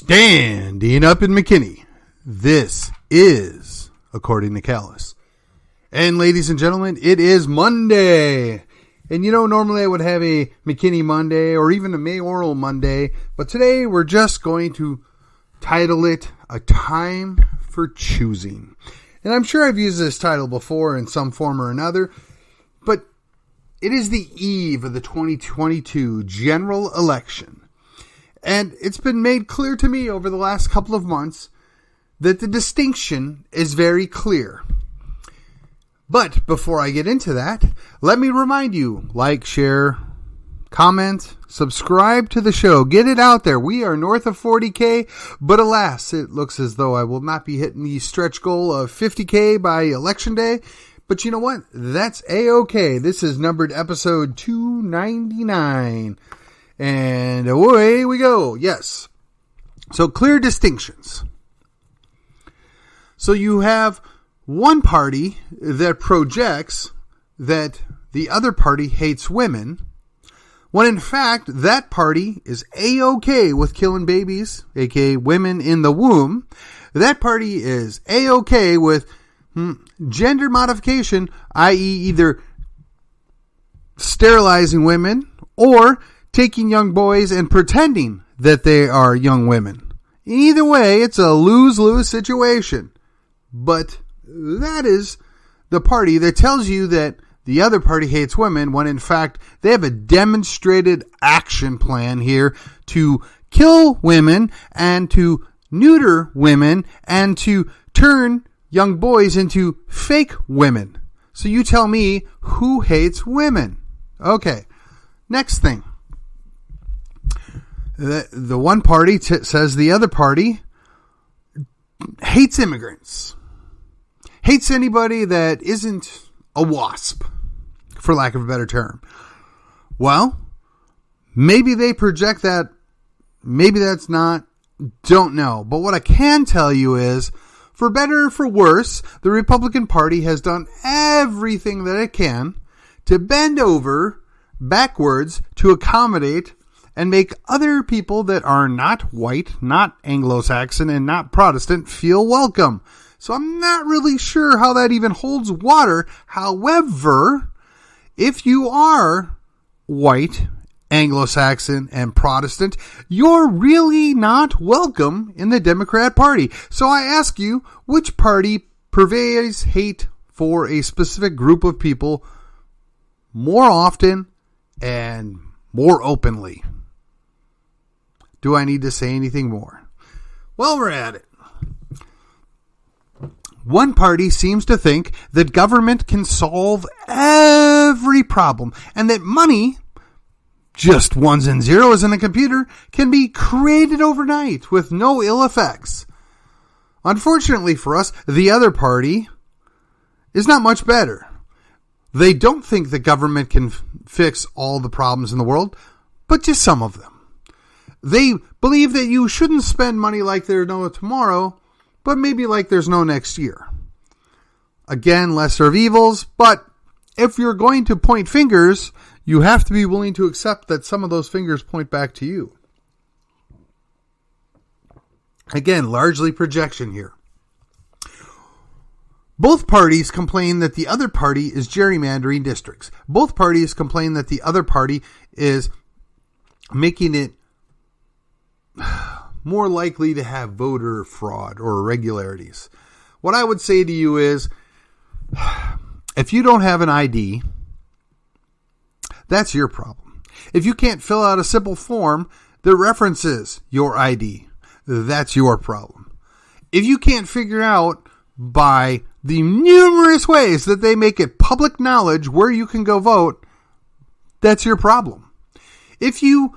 Standing up in McKinney, this is According to Callus. And ladies and gentlemen, it is Monday. And you know, normally I would have a McKinney Monday or even a mayoral Monday, but today we're just going to title it A Time for Choosing. And I'm sure I've used this title before in some form or another, but it is the eve of the 2022 general election. And it's been made clear to me over the last couple of months that the distinction is very clear. But before I get into that, let me remind you, like, share, comment, subscribe to the show. Get it out there. We are north of 40K, but alas, it looks as though I will not be hitting the stretch goal of 50K by election day. But you know what? That's A-OK. This is numbered episode 299. And away we go. Yes. So clear distinctions. So you have one party that projects that the other party hates women, when in fact that party is A-OK with killing babies, aka women in the womb. That party is A-OK with gender modification, i.e. either sterilizing women or taking young boys and pretending that they are young women. Either way, it's a lose-lose situation. But that is the party that tells you that the other party hates women when in fact they have a demonstrated action plan here to kill women and to neuter women and to turn young boys into fake women. So you tell me who hates women. Okay, next thing. The one party says the other party hates immigrants. Hates anybody that isn't a WASP, for lack of a better term. Well, maybe they project that. Maybe that's not. Don't know. But what I can tell you is, for better or for worse, the Republican Party has done everything that it can to bend over backwards to accommodate and make other people that are not white, not Anglo-Saxon, and not Protestant feel welcome. So I'm not really sure how that even holds water. However, if you are white, Anglo-Saxon, and Protestant, you're really not welcome in the Democrat Party. So I ask you, which party purveys hate for a specific group of people more often and more openly? Do I need to say anything more? Well, we're at it. One party seems to think that government can solve every problem and that money, just ones and zeros in a computer, can be created overnight with no ill effects. Unfortunately for us, the other party is not much better. They don't think the government can fix all the problems in the world, but just some of them. They believe that you shouldn't spend money like there's no tomorrow, but maybe like there's no next year. Again, lesser of evils, but if you're going to point fingers, you have to be willing to accept that some of those fingers point back to you. Again, largely projection here. Both parties complain that the other party is gerrymandering districts. Both parties complain that the other party is making it more likely to have voter fraud or irregularities. What I would say to you is, if you don't have an ID, that's your problem. If you can't fill out a simple form that references your ID, that's your problem. If you can't figure out by the numerous ways that they make it public knowledge where you can go vote, that's your problem. If you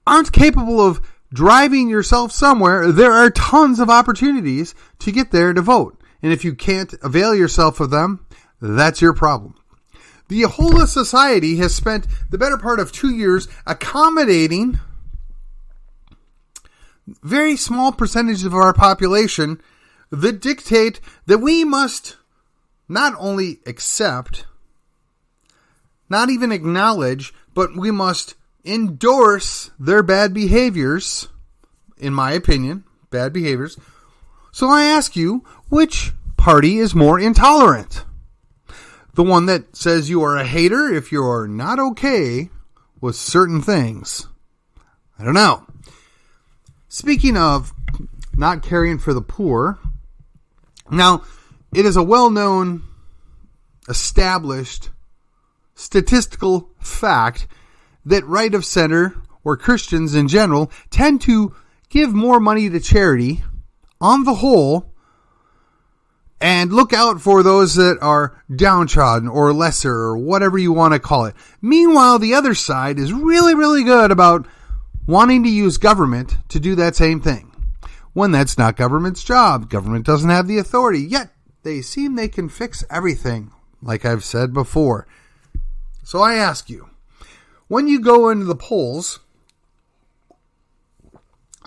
aren't capable of driving yourself somewhere, there are tons of opportunities to get there to vote. And if you can't avail yourself of them, that's your problem. The whole of society has spent the better part of 2 years accommodating very small percentages of our population that dictate that we must not only accept, not even acknowledge, but we must endorse their bad behaviors in my opinion, bad behaviors. So I ask you, which party is more intolerant? The one that says you are a hater if you're not okay with certain things? I don't know. Speaking of not caring for the poor, now, it is a well-known, established, statistical fact that right of center, or Christians in general, tend to give more money to charity on the whole and look out for those that are downtrodden or lesser or whatever you want to call it. Meanwhile, the other side is really, really good about wanting to use government to do that same thing. When that's not government's job. Government doesn't have the authority. Yet, they seem they can fix everything, like I've said before. So I ask you, when you go into the polls,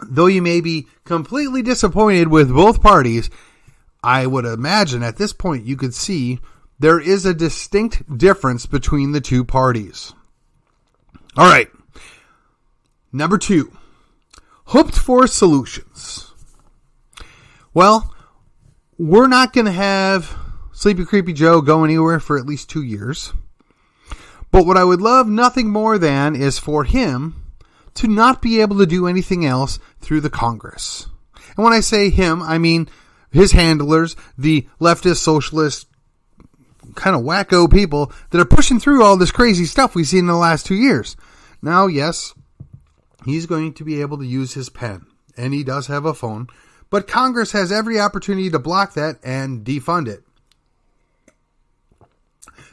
though you may be completely disappointed with both parties, I would imagine at this point you could see there is a distinct difference between the two parties. All right. Number 2, hoped for solutions. Well, we're not going to have Sleepy Creepy Joe go anywhere for at least 2 years. But what I would love nothing more than is for him to not be able to do anything else through the Congress. And when I say him, I mean his handlers, the leftist, socialist, kind of wacko people that are pushing through all this crazy stuff we've seen in the last 2 years. Now, yes, he's going to be able to use his pen, and he does have a phone. But Congress has every opportunity to block that and defund it.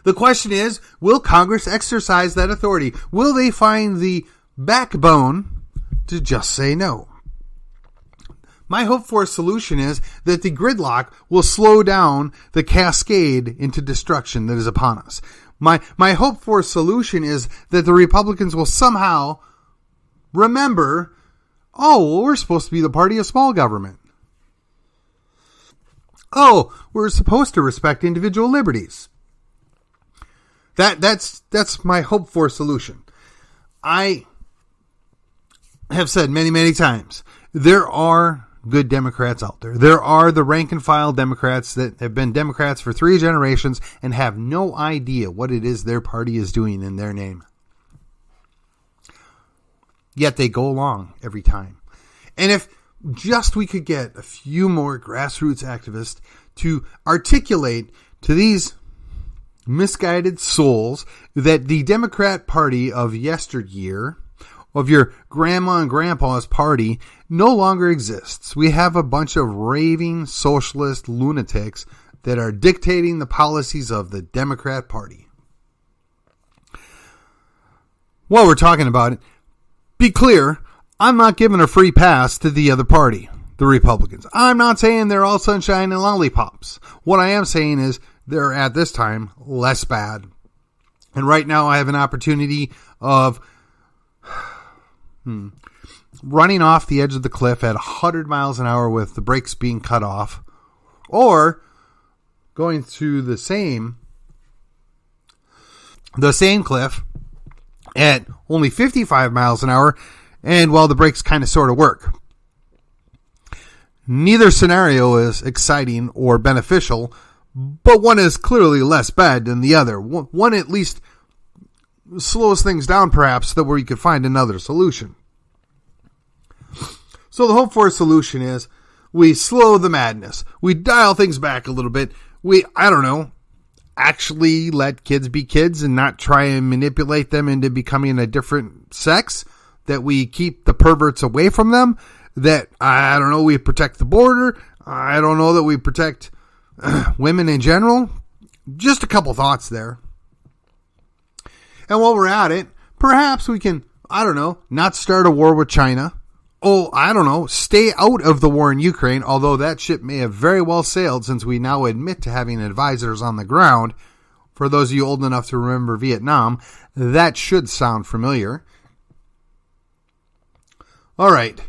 The question is, will Congress exercise that authority? Will they find the backbone to just say no? My hope for a solution is that the gridlock will slow down the cascade into destruction that is upon us. My hope for a solution is that the Republicans will somehow remember, oh, we're supposed to be the party of small government. Oh, we're supposed to respect individual liberties. That's my hope for solution. I have said many, many times, there are good Democrats out there. There are the rank and file Democrats that have been Democrats for 3 generations and have no idea what it is their party is doing in their name. Yet they go along every time. And if just we could get a few more grassroots activists to articulate to these misguided souls that the Democrat Party of yesteryear, of your grandma and grandpa's party, no longer exists. We have a bunch of raving socialist lunatics that are dictating the policies of the Democrat Party. While we're talking about it, be clear, I'm not giving a free pass to the other party, the Republicans. I'm not saying they're all sunshine and lollipops. What I am saying is they're, at this time, less bad. And right now I have an opportunity of running off the edge of the cliff at 100 miles an hour with the brakes being cut off, or going through the same cliff at only 55 miles an hour, and while the brakes kind of sort of work. Neither scenario is exciting or beneficial, but one is clearly less bad than the other. One at least slows things down, perhaps, that where you could find another solution. So the hope for a solution is we slow the madness. We dial things back a little bit. We, actually let kids be kids and not try and manipulate them into becoming a different sex. That we keep the perverts away from them. That, we protect the border. I don't know that we protect women in general. Just a couple thoughts there. And while we're at it, perhaps we can, not start a war with China. Stay out of the war in Ukraine, although that ship may have very well sailed since we now admit to having advisors on the ground. For those of you old enough to remember Vietnam, that should sound familiar. All right.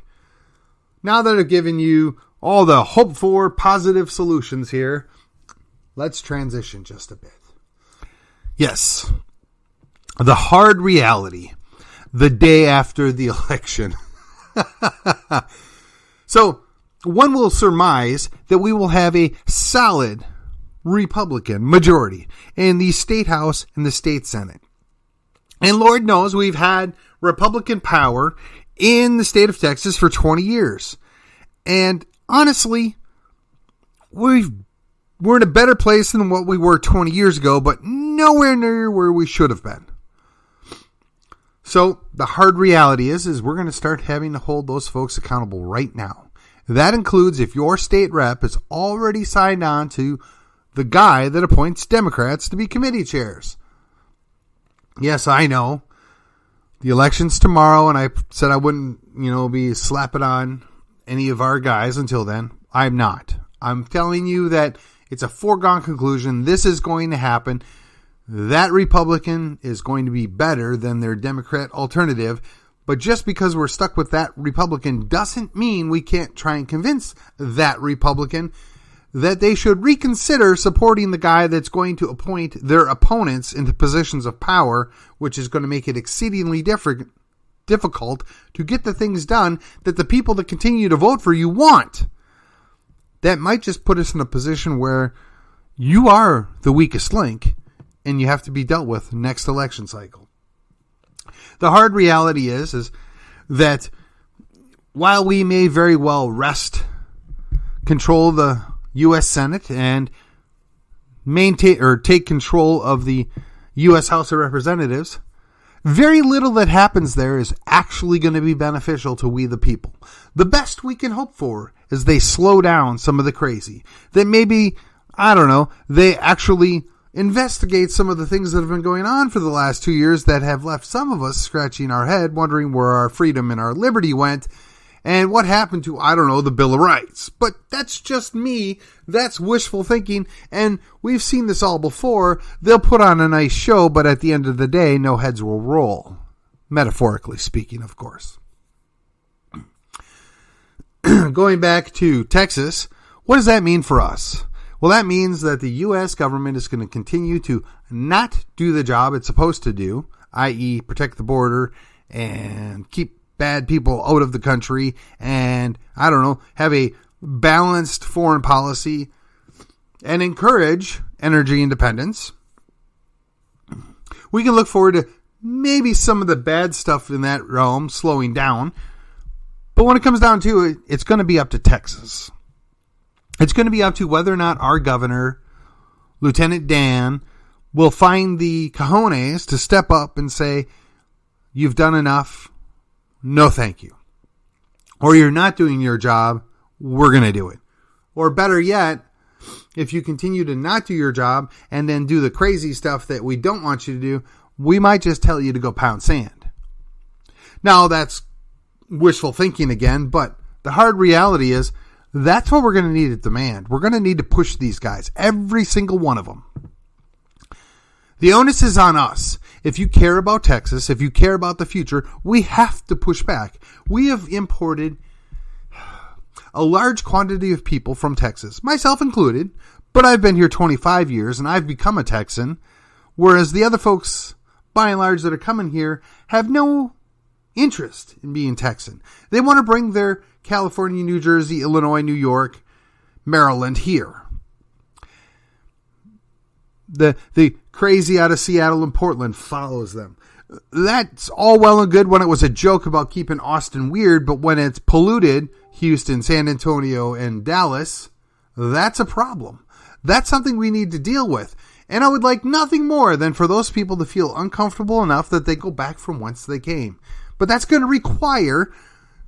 Now that I've given you all the hope for positive solutions here, let's transition just a bit. Yes, the hard reality, the day after the election. So one will surmise that we will have a solid Republican majority in the state house and the state senate. And Lord knows we've had Republican power in the state of Texas for 20 years. And honestly, we're in a better place than what we were 20 years ago, but nowhere near where we should have been. So the hard reality is we're going to start having to hold those folks accountable right now. That includes if your state rep is already signed on to the guy that appoints Democrats to be committee chairs. Yes, I know. The election's tomorrow, and I said I wouldn't, be slapping on any of our guys until then. I'm not. I'm telling you that it's a foregone conclusion. This is going to happen. That Republican is going to be better than their Democrat alternative. But just because we're stuck with that Republican doesn't mean we can't try and convince that Republican that they should reconsider supporting the guy that's going to appoint their opponents into positions of power, which is going to make it exceedingly difficult to get the things done that the people that continue to vote for you want. That might just put us in a position where you are the weakest link and you have to be dealt with next election cycle. The hard reality is that while we may very well control the U.S. Senate and maintain or take control of the U.S. House of Representatives, very little that happens there is actually going to be beneficial to we the people. The best we can hope for is they slow down some of the crazy. That maybe, they actually investigate some of the things that have been going on for the last 2 years that have left some of us scratching our head, wondering where our freedom and our liberty went. And what happened to, the Bill of Rights. But that's just me. That's wishful thinking. And we've seen this all before. They'll put on a nice show, but at the end of the day, no heads will roll. Metaphorically speaking, of course. Going back to Texas, what does that mean for us? Well, that means that the U.S. government is going to continue to not do the job it's supposed to do, i.e. protect the border and keep bad people out of the country and, have a balanced foreign policy and encourage energy independence. We can look forward to maybe some of the bad stuff in that realm slowing down. But when it comes down to it, it's going to be up to Texas. It's going to be up to whether or not our governor, Lieutenant Dan, will find the cojones to step up and say, you've done enough. No, thank you. Or you're not doing your job. We're going to do it. Or better yet, if you continue to not do your job and then do the crazy stuff that we don't want you to do, we might just tell you to go pound sand. Now, that's wishful thinking again, but the hard reality is that's what we're going to need to demand. We're going to need to push these guys, every single one of them. The onus is on us. If you care about Texas, if you care about the future, we have to push back. We have imported a large quantity of people from Texas, myself included, but I've been here 25 years and I've become a Texan, whereas the other folks, by and large, that are coming here have no interest in being Texan. They want to bring their California, New Jersey, Illinois, New York, Maryland here. The crazy out of Seattle and Portland follows them. That's all well and good when it was a joke about keeping Austin weird, but when it's polluted, Houston, San Antonio, and Dallas, that's a problem. That's something we need to deal with. And I would like nothing more than for those people to feel uncomfortable enough that they go back from whence they came. But that's going to require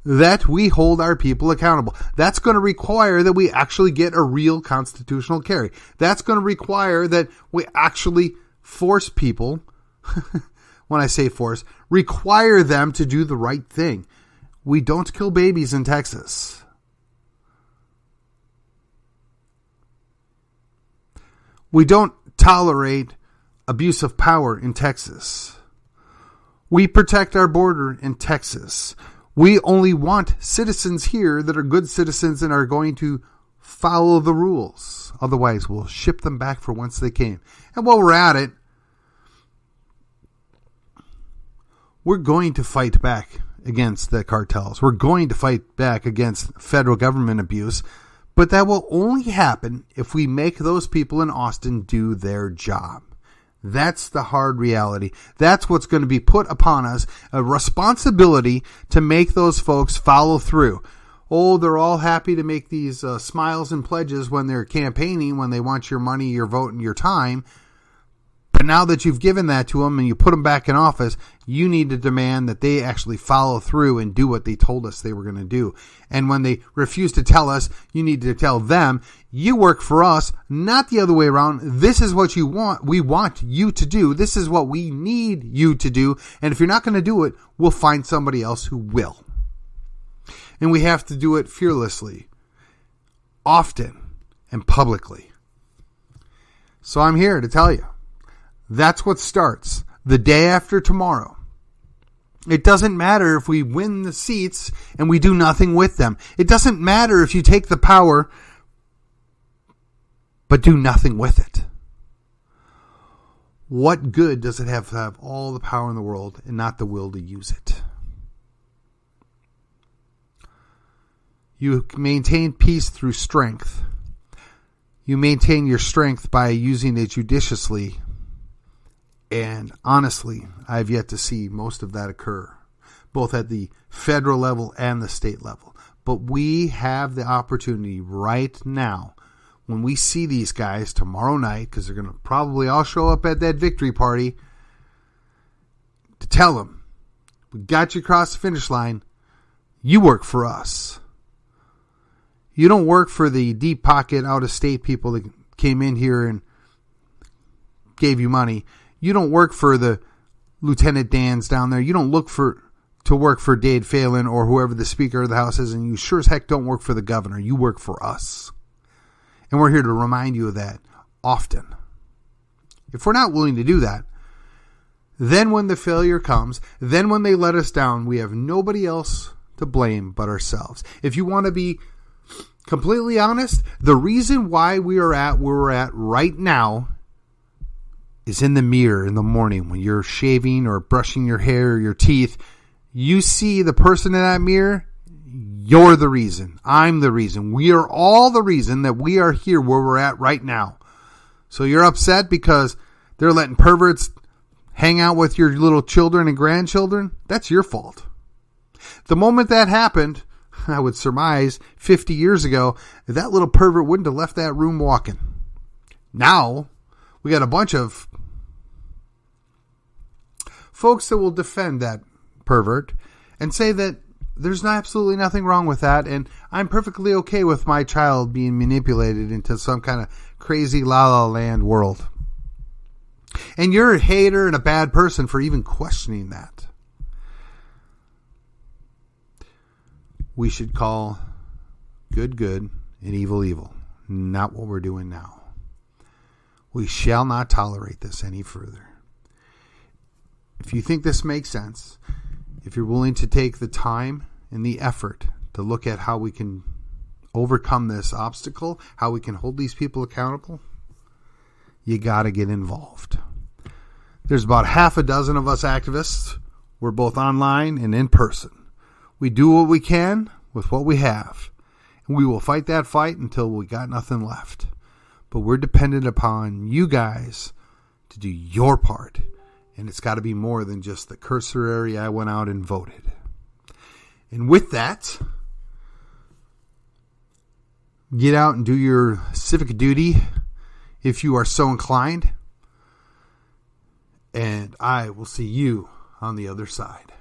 that we hold our people accountable. That's going to require that we actually get a real constitutional carry. That's going to require that we actually force people, when I say force, require them to do the right thing. We don't kill babies in Texas. We don't tolerate abuse of power in Texas. We protect our border in Texas. We only want citizens here that are good citizens and are going to follow the rules. Otherwise, we'll ship them back for whence they came. And while we're at it, we're going to fight back against the cartels. We're going to fight back against federal government abuse, but that will only happen if we make those people in Austin do their job. That's the hard reality. That's what's going to be put upon us, a responsibility to make those folks follow through. Oh, they're all happy to make these smiles and pledges when they're campaigning, when they want your money, your vote, and your time. But now that you've given that to them and you put them back in office, you need to demand that they actually follow through and do what they told us they were going to do. And when they refuse to tell us, you need to tell them, you work for us, not the other way around. This is what you want. We want you to do. This is what we need you to do. And if you're not going to do it, we'll find somebody else who will. And we have to do it fearlessly, often, and publicly. So I'm here to tell you, that's what starts the day after tomorrow. It doesn't matter if we win the seats and we do nothing with them. It doesn't matter if you take the power but do nothing with it. What good does it have to have all the power in the world and not the will to use it? You maintain peace through strength. You maintain your strength by using it judiciously. And honestly, I've yet to see most of that occur, both at the federal level and the state level. But we have the opportunity right now, when we see these guys tomorrow night, because they're going to probably all show up at that victory party, to tell them, we got you across the finish line. You work for us. You don't work for the deep pocket, out-of-state people that came in here and gave you money. You don't work for the Lieutenant Dans down there. You don't look to work for Dade Phelan or whoever the Speaker of the House is, and you sure as heck don't work for the governor. You work for us. And we're here to remind you of that often. If we're not willing to do that, then when the failure comes, then when they let us down, we have nobody else to blame but ourselves. If you want to be completely honest, the reason why we are at where we're at right now is in the mirror in the morning when you're shaving or brushing your hair or your teeth. You see the person in that mirror, you're the reason. I'm the reason. We are all the reason that we are here where we're at right now. So you're upset because they're letting perverts hang out with your little children and grandchildren? That's your fault. The moment that happened, I would surmise 50 years ago, that little pervert wouldn't have left that room walking. Now, we got a bunch of folks that will defend that pervert and say that there's absolutely nothing wrong with that, and I'm perfectly okay with my child being manipulated into some kind of crazy la-la land world. And you're a hater and a bad person for even questioning that. We should call good good and evil evil, not what we're doing now. We shall not tolerate this any further. If you think this makes sense, if you're willing to take the time and the effort to look at how we can overcome this obstacle, how we can hold these people accountable, you got to get involved. There's about half a dozen of us activists. We're both online and in person. We do what we can with what we have, and we will fight that fight until we got nothing left. But we're dependent upon you guys to do your part. And it's got to be more than just the cursory I went out and voted. And with that, get out and do your civic duty if you are so inclined. And I will see you on the other side.